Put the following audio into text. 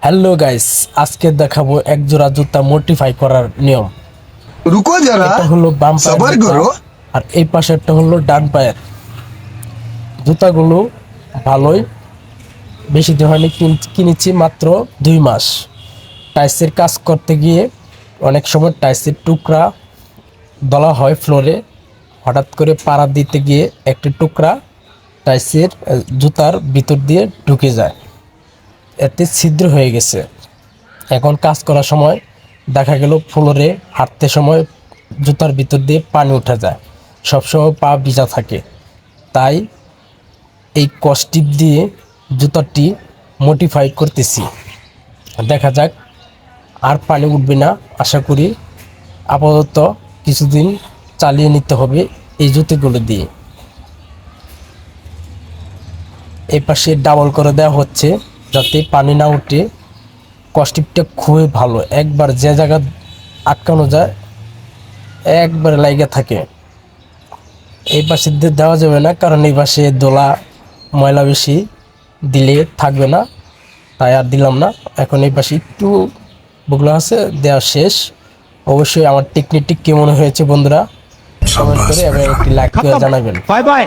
Hello guys, আজকে দেখাবো এক জোড়া জুতা মডিফাই করার নিয়ম। रुको जरा এটা হলো বাম পায়ের सबर জুতা, करो। আর এই পাশেরটা হলো ডান পায়ের। জুতাগুলো ভালোই, বেশি দিন হয়নি, কিনেছি মাত্র 2 মাস। টাইসের কাজ করতে গিয়ে অনেক সময় টাইসের টুকরা দলা হয় ফ্লোরে, হঠাৎ করে পাড়া দিতে গিয়ে একটি টুকরা টাইসের জুতার ভিতর দিয়ে ঢুকে যায়, এতে ছিদ্র হয়ে গেছে। এখন কাজ করার সময় দেখা গেল ফ্লোরে হাঁটতে সময় জুতার ভিতর দিয়ে পানি উঠে যায়, সবসময় পা ভিজা থাকে। তাই এই কস্টিপ দিয়ে জুতাটি মডিফাই করতেছি। দেখা যাক, আর পানি উঠবে না আশা করি। আপাতত কিছুদিন চালিয়ে নিতে হবে এই জুতোগুলো দিয়ে। এই পাশে ডাবল করে দেওয়া হচ্ছে যাতে পানি না উঠে। কস্টিপটা খুবই ভালো, একবার যে জায়গা আটকানো যায় একবার লাইগা থাকে। এই পাশে দেওয়া যাবে না, কারণ এই পাশে দোলা ময়লা বেশি দিলে থাকবে না, তাই আর দিলাম না। এখন এই পাশে একটু বুগলা আছে, দেওয়া শেষ। অবশ্যই আমার টেকনিকটি কেমন হয়েছে বন্ধুরা কমেন্ট করে এবং একটি লাইক করে জানাবেন। Bye bye.